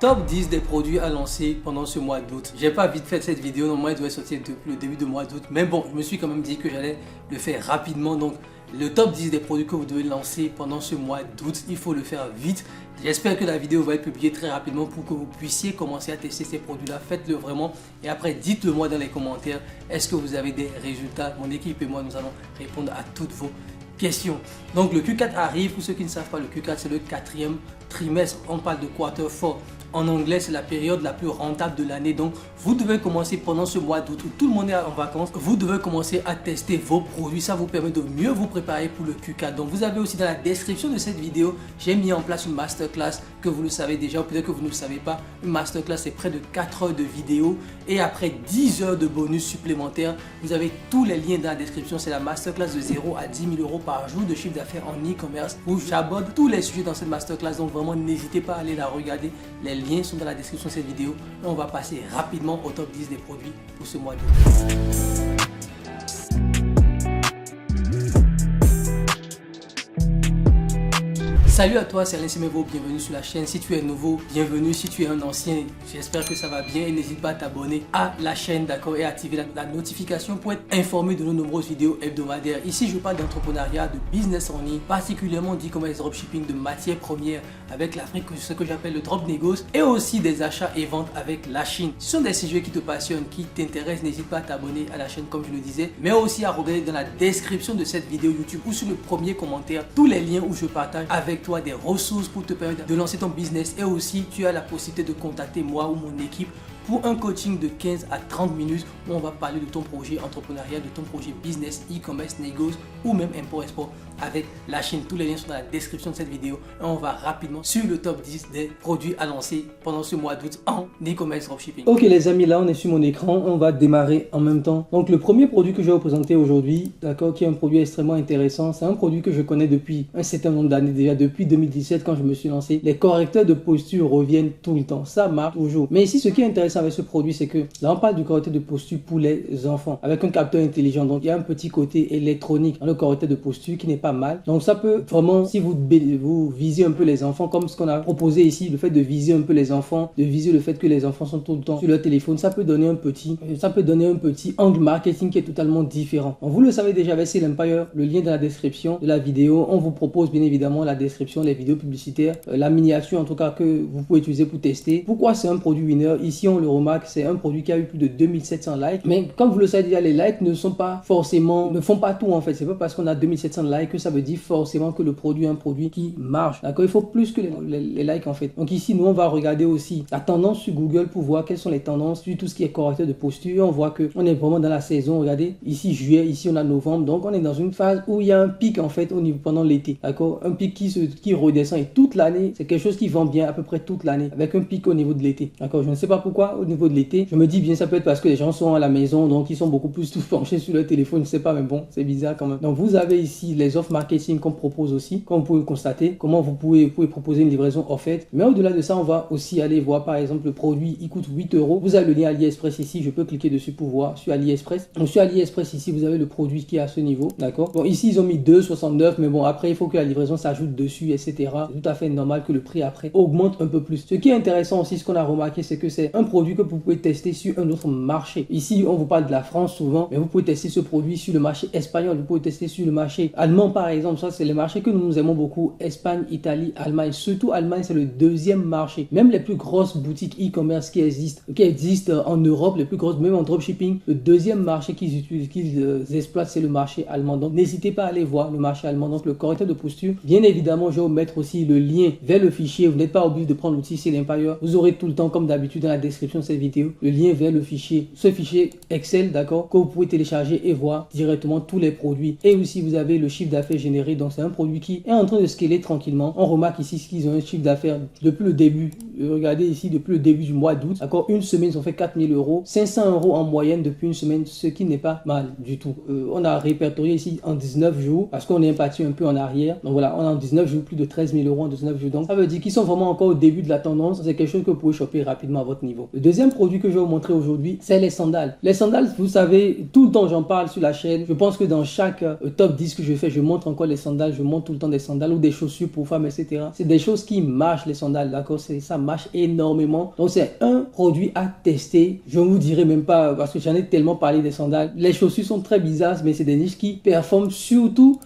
Top 10 des produits à lancer pendant ce mois d'août. J'ai pas vite fait cette vidéo, normalement elle devait sortir depuis le début du mois d'août. Mais bon, je me suis quand même dit que j'allais le faire rapidement. Donc le top 10 des produits que vous devez lancer pendant ce mois d'août, il faut le faire vite. J'espère que la vidéo va être publiée très rapidement pour que vous puissiez commencer à tester ces produits-là. Faites-le vraiment et après dites-le moi dans les commentaires. Est-ce que vous avez des résultats? Mon équipe et moi, nous allons répondre à toutes vos questions. Donc le Q4 arrive. Pour ceux qui ne savent pas, le Q4 c'est le 4e trimestre. On parle de quarter four. En anglais, c'est la période la plus rentable de l'année. Donc, vous devez commencer pendant ce mois d'août où tout le monde est en vacances. Vous devez commencer à tester vos produits. Ça vous permet de mieux vous préparer pour le Q4. Donc, vous avez aussi dans la description de cette vidéo, j'ai mis en place une masterclass que vous le savez déjà ou peut-être que vous ne le savez pas. Une masterclass, c'est près de 4 heures de vidéo et après 10 heures de bonus supplémentaires. Vous avez tous les liens dans la description. C'est la masterclass de 0 à 10 000 euros par jour de chiffre d'affaires en e-commerce où j'aborde tous les sujets dans cette masterclass. Donc, vraiment, n'hésitez pas à aller la regarder. Les liens sont dans la description de cette vidéo. Et on va passer rapidement au top 10 des produits pour ce mois d'août. Salut à toi, c'est Alain Semevo, bienvenue sur la chaîne. Si tu es nouveau, bienvenue. Si tu es un ancien, j'espère que ça va bien et n'hésite pas à t'abonner à la chaîne, d'accord, et à activer la notification pour être informé de nos nombreuses vidéos hebdomadaires. Ici, je parle d'entrepreneuriat, de business en ligne, particulièrement d'e-commerce, dropshipping, de matières premières avec l'Afrique, ce que j'appelle le drop négoce, et aussi des achats et ventes avec la Chine. Ce sont des sujets qui te passionnent, qui t'intéressent. N'hésite pas à t'abonner à la chaîne comme je le disais, mais aussi à regarder dans la description de cette vidéo YouTube ou sur le premier commentaire tous les liens où je partage avec toi des ressources pour te permettre de lancer ton business. Et aussi tu as la possibilité de contacter moi ou mon équipe pour un coaching de 15 à 30 minutes où on va parler de ton projet entrepreneurial, de ton projet business, e-commerce, négoce ou même import-export avec la Chine. Tous les liens sont dans la description de cette vidéo et on va rapidement sur le top 10 des produits à lancer pendant ce mois d'août en e-commerce dropshipping. Ok les amis, là on est sur mon écran, on va démarrer en même temps. Donc le premier produit que je vais vous présenter aujourd'hui, d'accord, qui est un produit extrêmement intéressant, c'est un produit que je connais depuis un certain nombre d'années déjà, depuis 2017 quand je me suis lancé. Les correcteurs de posture reviennent tout le temps, ça marche toujours. Mais ici ce qui est intéressant avec ce produit, c'est que là on parle du correcteur de posture pour les enfants avec un capteur intelligent. Donc il y a un petit côté électronique dans le correcteur de posture qui n'est pas mal. Donc ça peut vraiment, si vous visez un peu les enfants comme ce qu'on a proposé ici, le fait de viser un peu les enfants, de viser le fait que les enfants sont tout le temps sur leur téléphone, ça peut donner un petit angle marketing qui est totalement différent. Donc, vous le savez déjà avec Sale Empire, le lien dans la description de la vidéo. On vous propose bien évidemment la description, les vidéos publicitaires, la miniature en tout cas que vous pouvez utiliser pour tester. Pourquoi c'est un produit winner? Ici on le remarque, c'est un produit qui a eu plus de 2700 likes. Mais comme vous le savez déjà, les likes ne font pas tout en fait. C'est pas parce qu'on a 2700 likes que ça veut dire forcément que le produit est un produit qui marche. D'accord? Il faut plus que les likes en fait. Donc ici, nous on va regarder aussi la tendance sur Google pour voir quelles sont les tendances sur tout ce qui est correcteur de posture. On voit que on est vraiment dans la saison. Regardez, ici juillet, ici on a novembre. Donc on est dans une phase où il y a un pic en fait au niveau pendant l'été. D'accord? Un pic qui redescend et toute l'année, c'est quelque chose qui vend bien à peu près toute l'année avec un pic au niveau de l'été. D'accord? Je ne sais pas pourquoi au niveau de l'été. Je me dis bien ça peut être parce que les gens sont à la maison donc ils sont beaucoup plus tous penchés sur leur téléphone. Je ne sais pas mais bon, c'est bizarre quand même. Donc vous avez ici les offres marketing qu'on propose aussi, comme vous pouvez le constater, comment vous pouvez proposer une livraison offerte. Mais au-delà de ça, on va aussi aller voir par exemple le produit, il coûte 8 euros. Vous avez le lien AliExpress ici, je peux cliquer dessus pour voir sur AliExpress. Donc sur AliExpress ici, vous avez le produit qui est à ce niveau, d'accord. Bon ici ils ont mis 2,69 mais bon après il faut que la livraison s'ajoute dessus, etc. C'est tout à fait normal que le prix après augmente un peu plus. Ce qui est intéressant aussi, ce qu'on a remarqué, c'est que c'est un produit que vous pouvez tester sur un autre marché. Ici on vous parle de la France souvent, mais vous pouvez tester ce produit sur le marché espagnol, vous pouvez tester sur le marché allemand par exemple. Ça c'est les marchés que nous aimons beaucoup, Espagne, Italie, Allemagne. Surtout Allemagne, c'est le deuxième marché. Même les plus grosses boutiques e-commerce qui existent en Europe, les plus grosses, même en dropshipping, le deuxième marché qu'ils exploitent, c'est le marché allemand. Donc n'hésitez pas à aller voir le marché allemand. Donc le correcteur de posture, bien évidemment, je vais vous mettre aussi le lien vers le fichier. Vous n'êtes pas obligé de prendre l'outil Sale Empire. Vous aurez tout le temps, comme d'habitude, dans la description de cette vidéo, le lien vers le fichier. Ce fichier Excel, d'accord, que vous pouvez télécharger et voir directement tous les produits. Et aussi, vous avez le chiffre d'affaires généré. Donc c'est un produit qui est en train de scaler tranquillement. On remarque ici qu'ils ont un chiffre d'affaires depuis le début. Regardez ici, depuis le début du mois d'août. D'accord, une semaine, ils ont fait 4 000 euros. 500 euros en moyenne depuis une semaine, ce qui n'est pas mal du tout. On a répertorié ici en 19 jours parce qu'on est parti un peu en arrière. Donc voilà, on a en 19 jours plus de 13 000 euros en 19 jours. Donc ça veut dire qu'ils sont vraiment encore au début de la tendance. C'est quelque chose que vous pouvez choper rapidement à votre niveau. Le deuxième produit que je vais vous montrer aujourd'hui, c'est les sandales. Les sandales, vous savez, tout le temps j'en parle sur la chaîne. Je pense que dans chaque top 10 que je fais, je montre encore les sandales. Je montre tout le temps des sandales ou des chaussures pour femmes, etc. C'est des choses qui marchent, les sandales, d'accord? Ça marche. marche énormément. Donc c'est un produit à tester. Je ne vous dirai même pas parce que j'en ai tellement parlé des sandales. Les chaussures sont très bizarres, mais c'est des niches qui performent surtout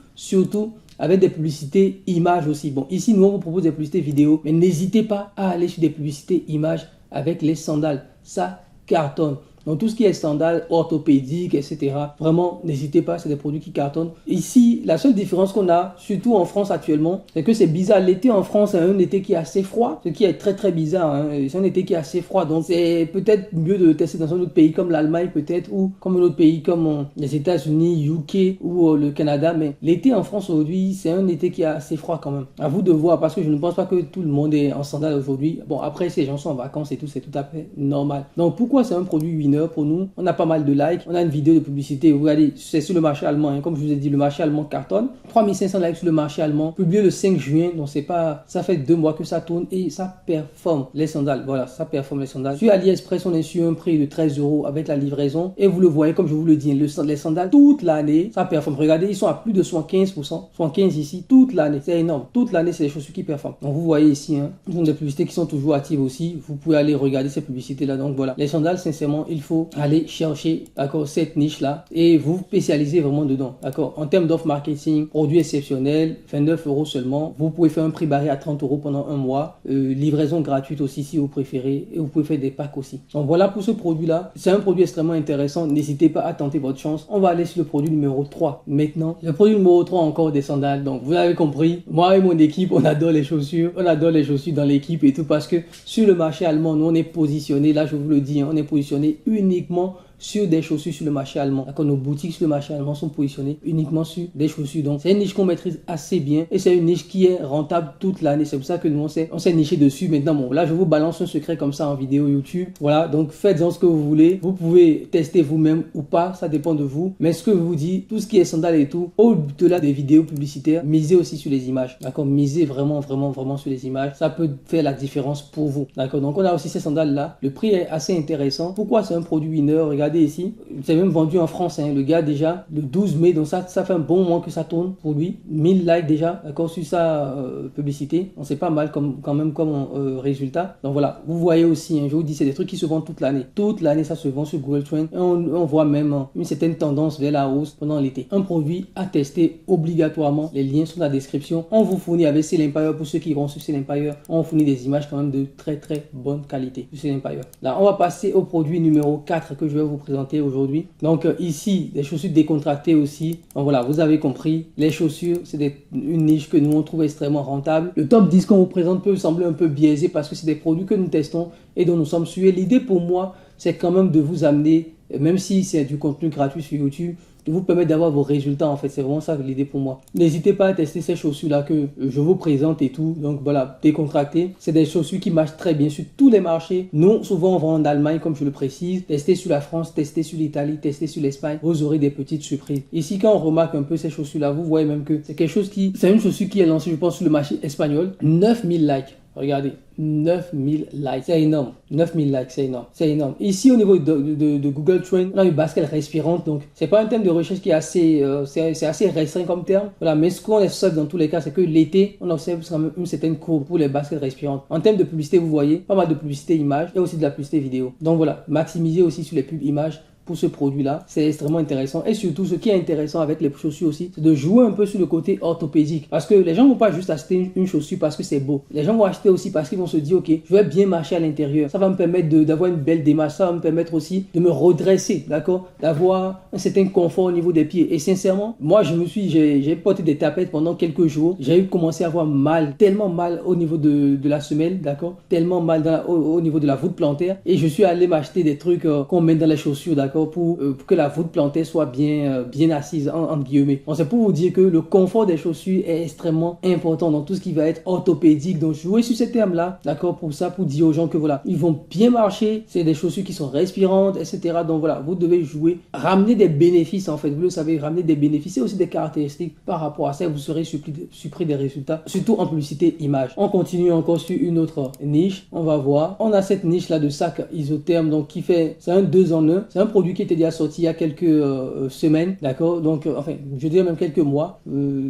avec des publicités images aussi. Bon, ici, nous, on vous propose des publicités vidéo, mais n'hésitez pas à aller sur des publicités images avec les sandales. Ça cartonne. Donc, tout ce qui est sandales, orthopédiques, etc. Vraiment, n'hésitez pas, c'est des produits qui cartonnent. Ici, la seule différence qu'on a, surtout en France actuellement, c'est que c'est bizarre. L'été en France, c'est un été qui est assez froid, ce qui est très très bizarre. Hein. C'est un été qui est assez froid. Donc, c'est peut-être mieux de le tester dans un autre pays comme l'Allemagne, peut-être, ou comme un autre pays comme les États-Unis, UK ou le Canada. Mais l'été en France aujourd'hui, c'est un été qui est assez froid quand même. À vous de voir, parce que je ne pense pas que tout le monde est en sandales aujourd'hui. Bon, après, ces gens sont en vacances et tout, c'est tout à fait normal. Donc, pourquoi c'est un produit winner pour nous? On a pas mal de likes, on a une vidéo de publicité, vous regardez, c'est sur le marché allemand, hein. Comme je vous ai dit, le marché allemand cartonne, 3500 likes sur le marché allemand, publié le 5 juin, donc c'est pas, ça fait 2 mois que ça tourne et ça performe les sandales, voilà, ça performe les sandales. Sur AliExpress, on est sur un prix de 13 € avec la livraison et vous le voyez, comme je vous le dis, les sandales toute l'année, ça performe. Regardez, ils sont à plus de 75%, 75 ici, toute l'année, c'est énorme, toute l'année, c'est les chaussures qui performent. Donc vous voyez ici, hein, ils ont des publicités qui sont toujours actives aussi, vous pouvez aller regarder ces publicités là. Donc voilà, les sandales, sincèrement, il faut aller chercher, d'accord, cette niche là et vous spécialisez vraiment dedans, d'accord. En termes d'offre marketing, produit exceptionnel, 29 € seulement, vous pouvez faire un prix barré à 30 € pendant un mois, livraison gratuite aussi si vous préférez, et vous pouvez faire des packs aussi. Donc voilà pour ce produit là, c'est un produit extrêmement intéressant, n'hésitez pas à tenter votre chance. On va aller sur le produit numéro 3 maintenant. Le produit numéro 3, encore des sandales. Donc vous avez compris, moi et mon équipe, on adore les chaussures, dans l'équipe et tout, parce que sur le marché allemand, nous on est positionné, là je vous le dis, hein, on est positionné uniquement sur des chaussures sur le marché allemand. D'accord, nos boutiques sur le marché allemand sont positionnées uniquement sur des chaussures. Donc, c'est une niche qu'on maîtrise assez bien et c'est une niche qui est rentable toute l'année. C'est pour ça que nous, on s'est niché dessus. Maintenant, bon, là, je vous balance un secret comme ça en vidéo YouTube. Voilà, donc faites-en ce que vous voulez. Vous pouvez tester vous-même ou pas, ça dépend de vous. Mais ce que je vous dis, tout ce qui est sandales et tout, au-delà des vidéos publicitaires, misez aussi sur les images. D'accord, misez vraiment sur les images. Ça peut faire la différence pour vous. D'accord, donc on a aussi ces sandales-là. Le prix est assez intéressant. Pourquoi c'est un produit winner? Regardez ici, c'est même vendu en France, hein. Le gars déjà le 12 mai, donc ça fait un bon moment que ça tourne pour lui. 1000 likes déjà, d'accord, sur sa publicité. On sait pas mal quand même comme résultat. Donc voilà, vous voyez aussi, hein, je vous dis, c'est des trucs qui se vendent toute l'année. Toute l'année, ça se vend sur Google Trends. Et on voit même une certaine tendance vers la hausse pendant l'été. Un produit à tester obligatoirement. Les liens sont dans la description. On vous fournit avec Sale Empire pour ceux qui iront sur Sale Empire. On fournit des images quand même de très bonne qualité sur Sale Empire. Là, on va passer au produit numéro 4 que je vais vous présenter aujourd'hui. Donc ici, des chaussures décontractées aussi. Donc voilà, vous avez compris, les chaussures, c'est une niche que nous on trouve extrêmement rentable. Le top 10 qu'on vous présente peut sembler un peu biaisé parce que c'est des produits que nous testons et dont nous sommes sûrs. L'idée pour moi, c'est quand même de vous amener, même si c'est du contenu gratuit sur YouTube, de vous permettre d'avoir vos résultats. En fait, c'est vraiment ça l'idée pour moi. N'hésitez pas à tester ces chaussures là que je vous présente et tout. Donc voilà, décontractées, c'est des chaussures qui marchent très bien sur tous les marchés. Nous souvent on vend en Allemagne, comme je le précise. Testez sur la France, testez sur l'Italie, testez sur l'Espagne, vous aurez des petites surprises. Ici, quand on remarque un peu ces chaussures là, vous voyez même que c'est quelque chose qui, c'est une chaussure qui est lancée, je pense, sur le marché espagnol. 9000 likes. Regardez, 9000 likes, c'est énorme. 9000 likes, c'est énorme. C'est énorme. Ici, au niveau de Google Trends, on a une basket respirante. Donc, c'est pas un terme de recherche qui est assez, c'est assez restreint comme terme. Voilà, mais ce qu'on observe dans tous les cas, c'est que l'été, on observe quand même une certaine courbe pour les baskets respirantes. En termes de publicité, vous voyez, pas mal de publicité images et aussi de la publicité vidéo. Donc voilà, maximisez aussi sur les pubs images. Pour ce produit-là, c'est extrêmement intéressant. Et surtout, ce qui est intéressant avec les chaussures aussi, c'est de jouer un peu sur le côté orthopédique. Parce que les gens ne vont pas juste acheter une chaussure parce que c'est beau. Les gens vont acheter aussi parce qu'ils vont se dire, ok, je vais bien marcher à l'intérieur. Ça va me permettre d'avoir une belle démarche. Ça va me permettre aussi de me redresser, d'accord, d'avoir un certain confort au niveau des pieds. Et sincèrement, moi, j'ai porté des tapettes pendant quelques jours. J'ai commencé à avoir mal, tellement mal au niveau de la semelle, d'accord, tellement mal au niveau de la voûte plantaire. Et je suis allé m'acheter des trucs qu'on met dans les chaussures, d'accord, pour que la voûte plantaire soit bien assise, entre guillemets. Donc c'est pour vous dire que le confort des chaussures est extrêmement important dans tout ce qui va être orthopédique. Donc jouez sur ces termes-là, d'accord, pour ça, pour dire aux gens que voilà, ils vont bien marcher, c'est des chaussures qui sont respirantes, etc. Donc voilà, vous devez jouer, ramener des bénéfices en fait, vous le savez, ramener des bénéfices et aussi des caractéristiques par rapport à ça, vous serez surpris des résultats, surtout en publicité image. On continue encore sur une autre niche, on va voir. On a cette niche-là de sac isotherme, donc qui fait, c'est un 2 en 1, c'est un produit produit qui était déjà sorti il y a quelques semaines, d'accord, donc enfin je dirais même quelques mois,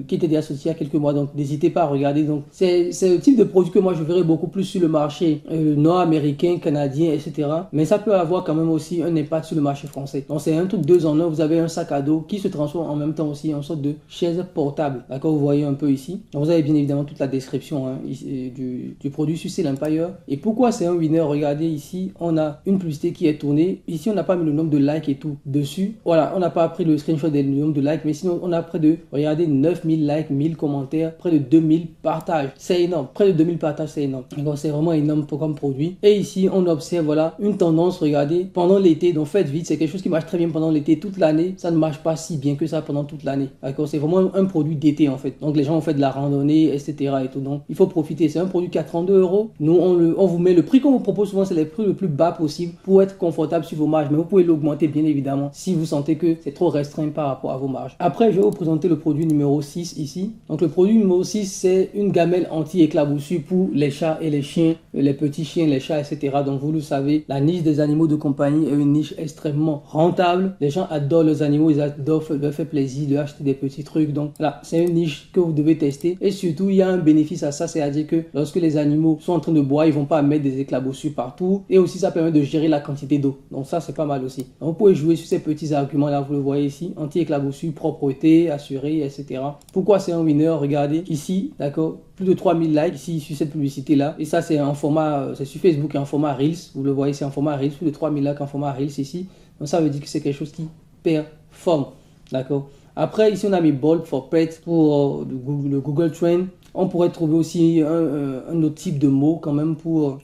qui était déjà sorti il y a quelques mois, donc n'hésitez pas à regarder. Donc c'est le type de produit que moi je verrais beaucoup plus sur le marché nord-américain, canadien, etc. Mais ça peut avoir quand même aussi un impact sur le marché français. Donc c'est un truc 2 en 1, vous avez un sac à dos qui se transforme en même temps aussi en sorte de chaise portable, d'accord, vous voyez un peu ici. Donc vous avez bien évidemment toute la description du produit sur Sale Empire. Et pourquoi c'est un winner? Regardez ici, on a une publicité qui est tournée. Ici on n'a pas mis le nombre de likes et tout dessus. Voilà, on n'a pas pris le screenshot du nombre de likes, mais sinon on a près de, regardez, 9000 likes, 1000 commentaires, près de 2000 partages. C'est énorme, près de 2000 partages, c'est énorme. Donc c'est vraiment énorme comme produit. Et ici on observe, voilà, une tendance, regardez, pendant l'été. Donc faites vite, c'est quelque chose qui marche très bien pendant l'été, toute l'année. Ça ne marche pas si bien que ça pendant toute l'année. D'accord, c'est vraiment un produit d'été en fait. Donc les gens ont fait de la randonnée, etc. et tout. Donc il faut profiter. C'est un produit qui a 32 €. Nous on vous met le prix qu'on vous propose souvent, c'est les prix le plus bas possible pour être confortable sur vos marges. Mais vous pouvez l'augmenter bien évidemment si vous sentez que c'est trop restreint par rapport à vos marges. Après, je vais vous présenter le produit numéro 6 ici. Donc le produit numéro 6, c'est une gamelle anti-éclaboussure pour les chats et les chiens, les petits chiens, les chats, etc. Donc vous le savez, la niche des animaux de compagnie est une niche extrêmement rentable. Les gens adorent les animaux, ils adorent leur faire plaisir de acheter des petits trucs. Donc là, c'est une niche que vous devez tester. Et surtout, il y a un bénéfice à ça, c'est-à-dire que lorsque les animaux sont en train de boire, ils vont pas mettre des éclaboussures partout. Et aussi, ça permet de gérer la quantité d'eau. Donc ça, c'est pas mal aussi. Donc, vous pouvez jouer sur ces petits arguments-là, vous le voyez ici. Anti-éclaboussure, propreté, assurée, etc. Pourquoi c'est un winner? Regardez ici, d'accord, plus de 3000 likes ici sur cette publicité-là. Et ça, c'est en format, c'est sur Facebook, en format Reels. Vous le voyez, c'est en format Reels, plus de 3000 likes en format Reels ici. Donc ça veut dire que c'est quelque chose qui performe, d'accord. Après, ici, on a mis Bold for Pets pour le Google Trend. On pourrait trouver aussi un autre type de mot quand même pour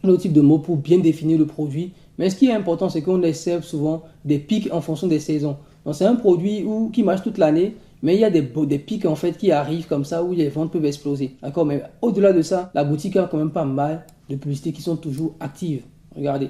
bien définir le produit. Mais ce qui est important, c'est qu'on observe souvent des pics en fonction des saisons. Donc c'est un produit qui marche toute l'année, mais il y a des pics en fait qui arrivent comme ça où les ventes peuvent exploser. D'accord, mais au-delà de ça, la boutique a quand même pas mal de publicités qui sont toujours actives. Regardez,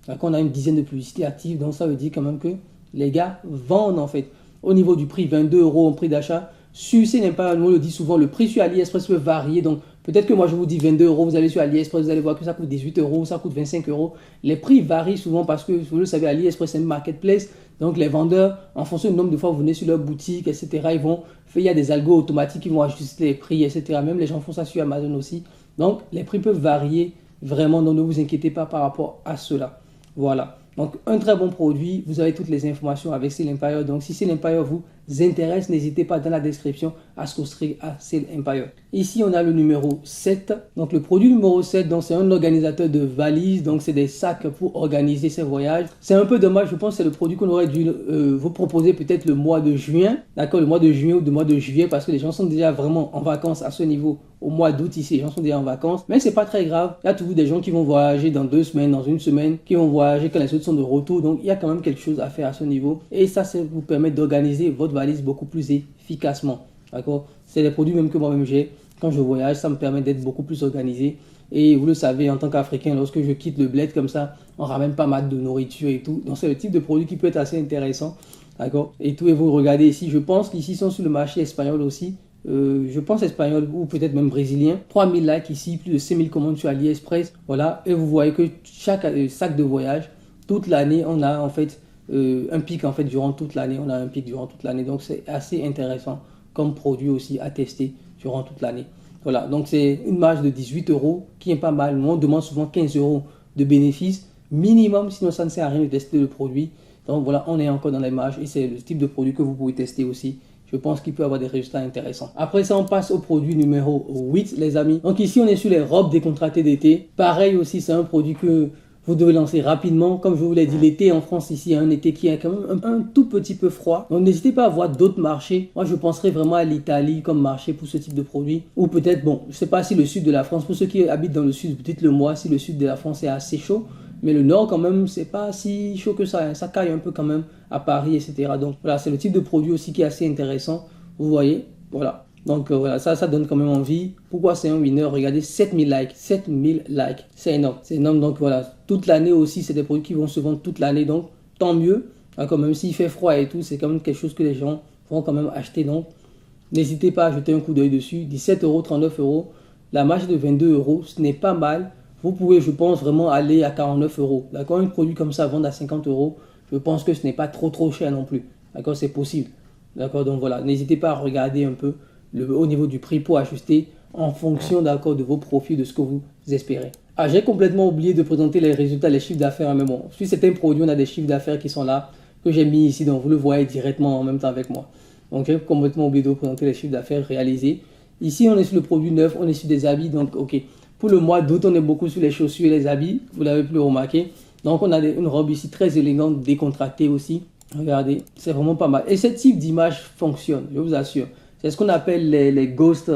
d'accord, on a une dizaine de publicités actives, donc ça veut dire quand même que les gars vendent en fait. Au niveau du prix, 22 € en prix d'achat. Sur Sale Empire, on le dit souvent, le prix sur AliExpress peut varier. Donc, peut-être que moi, je vous dis 22 €, vous allez sur AliExpress, vous allez voir que ça coûte 18 €, ça coûte 25 €. Les prix varient souvent parce que, vous le savez, AliExpress, c'est une marketplace. Donc, les vendeurs, en fonction du nombre de fois où vous venez sur leur boutique, etc., il y a des algos automatiques qui vont ajuster les prix, etc. Même les gens font ça sur Amazon aussi. Donc, les prix peuvent varier vraiment. Donc, ne vous inquiétez pas par rapport à cela. Voilà. Donc, un très bon produit. Vous avez toutes les informations avec Sale Empire. Donc, si Sale Empire vous intéresse, n'hésitez pas dans la description à souscrire à Sale Empire. Ici, on a le numéro 7. Donc, le produit numéro 7, c'est un organisateur de valises. Donc, c'est des sacs pour organiser ses voyages. C'est un peu dommage. Je pense que c'est le produit qu'on aurait dû vous proposer peut-être le mois de juin. D'accord, le mois de juin ou le mois de juillet parce que les gens sont déjà vraiment en vacances à ce niveau. Au mois d'août ici, les gens sont déjà en vacances. Mais c'est pas très grave. Il y a toujours des gens qui vont voyager dans 2 semaines, dans une semaine, qui vont voyager quand les autres sont de retour. Donc, il y a quand même quelque chose à faire à ce niveau. Et ça vous permet d'organiser votre valise beaucoup plus efficacement. D'accord? C'est des produits même que moi-même j'ai. Quand je voyage, ça me permet d'être beaucoup plus organisé. Et vous le savez, en tant qu'Africain, lorsque je quitte le bled comme ça, on ramène pas mal de nourriture et tout. Donc, c'est le type de produit qui peut être assez intéressant. D'accord? Et tout, et vous regardez ici, je pense qu'ici, ils sont sur le marché espagnol aussi. Je pense espagnol ou peut-être même brésilien. 3000 likes ici, plus de 5000 commandes sur AliExpress. Voilà, et vous voyez que chaque sac de voyage, toute l'année, on a en fait un pic en fait durant toute l'année. On a un pic durant toute l'année. Donc c'est assez intéressant comme produit aussi à tester durant toute l'année. Voilà, donc c'est une marge de 18 € qui est pas mal. Nous, on demande souvent 15 € de bénéfice minimum, sinon ça ne sert à rien de tester le produit. Donc voilà, on est encore dans les marges et c'est le type de produit que vous pouvez tester aussi. Je pense qu'il peut avoir des résultats intéressants. Après ça, on passe au produit numéro 8, les amis. Donc ici, on est sur les robes décontratées d'été. Pareil aussi, c'est un produit que vous devez lancer rapidement. Comme je vous l'ai dit, l'été en France, ici, un été qui est quand même un tout petit peu froid. Donc n'hésitez pas à voir d'autres marchés. Moi, je penserais vraiment à l'Italie comme marché pour ce type de produit. Ou peut-être, bon, je ne sais pas si le sud de la France, pour ceux qui habitent dans le sud, dites-le moi si le sud de la France est assez chaud. Mais le nord, quand même, c'est pas si chaud que ça. Hein. Ça caille un peu quand même à Paris, etc. Donc voilà, c'est le type de produit aussi qui est assez intéressant. Vous voyez, voilà. Donc voilà, ça donne quand même envie. Pourquoi c'est un winner? Regardez, 7000 likes. 7000 likes. C'est énorme. C'est énorme. Donc voilà, toute l'année aussi, c'est des produits qui vont se vendre toute l'année. Donc tant mieux. D'accord, même s'il fait froid et tout, c'est quand même quelque chose que les gens vont quand même acheter. Donc n'hésitez pas à jeter un coup d'œil dessus. 17 €, 39 €. La marge de 22 €, ce n'est pas mal. Vous pouvez, je pense, vraiment aller à 49 €. D'accord, un produit comme ça, vendre à 50 €. je pense que ce n'est pas trop cher non plus. D'accord, c'est possible. D'accord, donc voilà, n'hésitez pas à regarder un peu au niveau du prix pour ajuster en fonction, d'accord, de vos profils, de ce que vous espérez. Ah, j'ai complètement oublié de présenter les résultats, les chiffres d'affaires, mais bon, sur certains produits, on a des chiffres d'affaires qui sont là, que j'ai mis ici, donc vous le voyez directement en même temps avec moi. Donc j'ai complètement oublié de vous présenter les chiffres d'affaires réalisés. Ici, on est sur le produit neuf, on est sur des habits, donc ok. Pour le mois d'août, on est beaucoup sur les chaussures et les habits, vous l'avez pu le remarquer. Donc on a une robe ici très élégante, décontractée aussi. Regardez, c'est vraiment pas mal. Et ce type d'image fonctionne, je vous assure. C'est ce qu'on appelle les ghost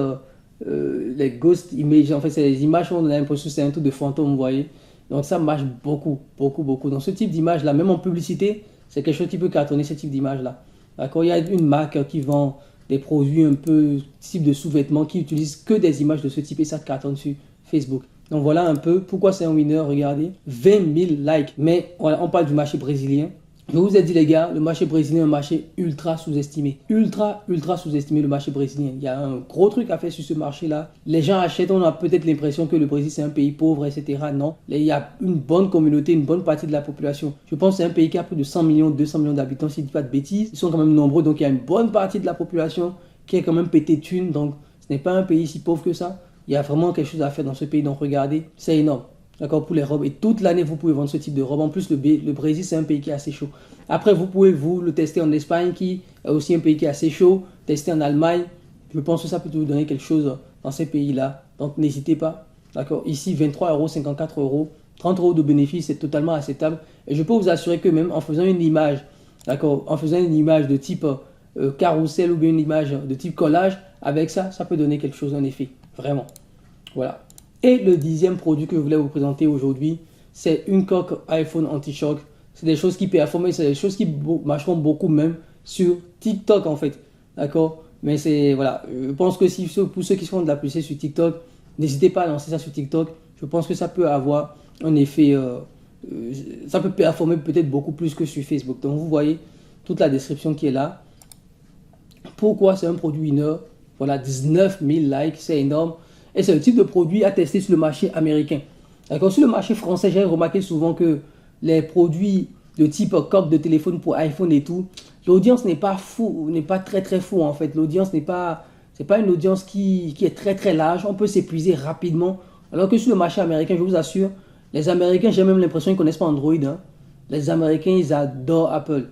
images. En fait, c'est les images où on a l'impression que c'est un truc de fantôme, vous voyez. Donc ça marche beaucoup. Donc ce type d'image-là, même en publicité, c'est quelque chose qui peut cartonner ce type d'image-là. D'accord, il y a une marque qui vend des produits un peu type de sous-vêtements qui utilisent que des images de ce type et ça cartonne sur Facebook. Donc voilà un peu pourquoi c'est un winner, regardez. 20 000 likes. Mais voilà, on parle du marché brésilien. Je vous ai dit les gars, le marché brésilien est un marché ultra sous-estimé. Ultra sous-estimé le marché brésilien. Il y a un gros truc à faire sur ce marché-là. Les gens achètent, on a peut-être l'impression que le Brésil c'est un pays pauvre, etc. Non, il y a une bonne communauté, une bonne partie de la population. Je pense que c'est un pays qui a plus de 100 millions, 200 millions d'habitants, si je ne dis pas de bêtises. Ils sont quand même nombreux, donc il y a une bonne partie de la population qui est quand même pété de thunes. Donc ce n'est pas un pays si pauvre que ça. Il y a vraiment quelque chose à faire dans ce pays, donc regardez, c'est énorme. D'accord, pour les robes. Et toute l'année, vous pouvez vendre ce type de robe. En plus, le Brésil, c'est un pays qui est assez chaud. Après, vous pouvez le tester en Espagne, qui est aussi un pays qui est assez chaud. Tester en Allemagne. Je pense que ça peut vous donner quelque chose dans ces pays-là. Donc, n'hésitez pas. D'accord, ici, 23 €, 54 €, 30 € de bénéfice, c'est totalement acceptable. Et je peux vous assurer que même en faisant une image, d'accord, en faisant une image de type carrousel ou bien une image de type collage, avec ça, ça peut donner quelque chose en effet. Vraiment. Voilà. Et le 10e produit que je voulais vous présenter aujourd'hui, c'est une coque iPhone anti-choc. C'est des choses qui performent, c'est des choses qui marcheront beaucoup même sur TikTok en fait. D'accord? Mais c'est, voilà, je pense que pour ceux qui font de la publicité sur TikTok, n'hésitez pas à lancer ça sur TikTok. Je pense que ça peut avoir un effet, ça peut performer peut-être beaucoup plus que sur Facebook. Donc vous voyez toute la description qui est là. Pourquoi c'est un produit winner? Voilà, 19 000 likes, c'est énorme. Et c'est le type de produit à tester sur le marché américain. D'accord, sur le marché français, j'ai remarqué souvent que les produits de type coque de téléphone pour iPhone et tout, l'audience n'est pas fou, n'est pas très fou en fait. L'audience n'est pas, c'est pas une audience qui est très large. On peut s'épuiser rapidement. Alors que sur le marché américain, je vous assure, les Américains, j'ai même l'impression qu'ils ne connaissent pas Android. Hein. Les Américains, ils adorent Apple.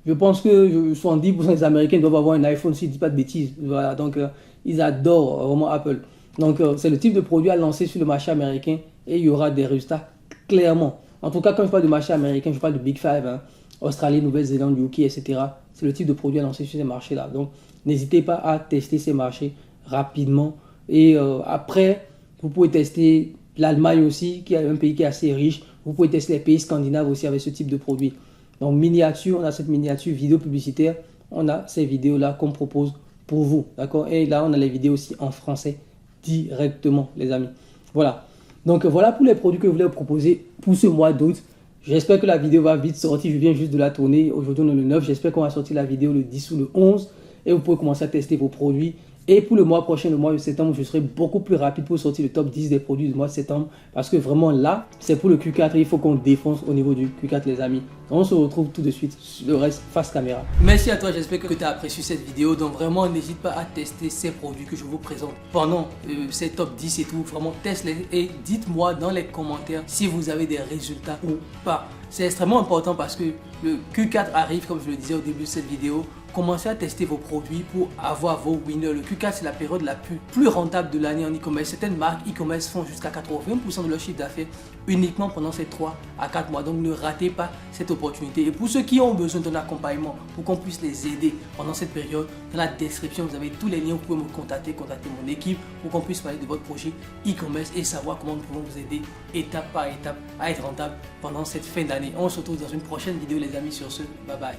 Je pense que 70% des Américains doivent avoir un iPhone, si je ne dis pas de bêtises. Voilà, donc ils adorent vraiment Apple. Donc, c'est le type de produit à lancer sur le marché américain et il y aura des résultats clairement. En tout cas, quand je parle de marché américain, je parle de Big Five, hein, Australie, Nouvelle-Zélande, UK, etc. C'est le type de produit à lancer sur ces marchés-là. Donc, n'hésitez pas à tester ces marchés rapidement. Et après, vous pouvez tester l'Allemagne aussi, qui est un pays qui est assez riche. Vous pouvez tester les pays scandinaves aussi avec ce type de produit. Donc, miniature, on a cette miniature vidéo publicitaire. On a ces vidéos-là qu'on propose pour vous. D'accord? Et là, on a les vidéos aussi en français directement, les amis. Voilà. Donc, voilà pour les produits que je voulais vous proposer pour ce mois d'août. J'espère que la vidéo va vite sortir. Je viens juste de la tourner. Aujourd'hui, on est le 9. J'espère qu'on va sortir la vidéo le 10 ou le 11. Et vous pouvez commencer à tester vos produits. Et pour le mois prochain, le mois de septembre, je serai beaucoup plus rapide pour sortir le top 10 des produits du mois de septembre. Parce que vraiment là, c'est pour le Q4. Il faut qu'on défonce au niveau du Q4, les amis. On se retrouve tout de suite sur le reste face caméra. Merci à toi. J'espère que tu as apprécié cette vidéo. Donc vraiment, n'hésite pas à tester ces produits que je vous présente pendant ces top 10 et tout. Vraiment, teste-les et dites-moi dans les commentaires si vous avez des résultats ou pas. C'est extrêmement important parce que le Q4 arrive, comme je le disais au début de cette vidéo. Commencez à tester vos produits pour avoir vos winners. Le Q4, c'est la période la plus rentable de l'année en e-commerce. Certaines marques e-commerce font jusqu'à 80% de leur chiffre d'affaires uniquement pendant ces 3 à 4 mois. Donc, ne ratez pas cette opportunité. Et pour ceux qui ont besoin d'un accompagnement, pour qu'on puisse les aider pendant cette période, dans la description, vous avez tous les liens. Vous pouvez me contacter mon équipe pour qu'on puisse parler de votre projet e-commerce et savoir comment nous pouvons vous aider étape par étape à être rentable pendant cette fin d'année. On se retrouve dans une prochaine vidéo, les amis. Sur ce, bye bye.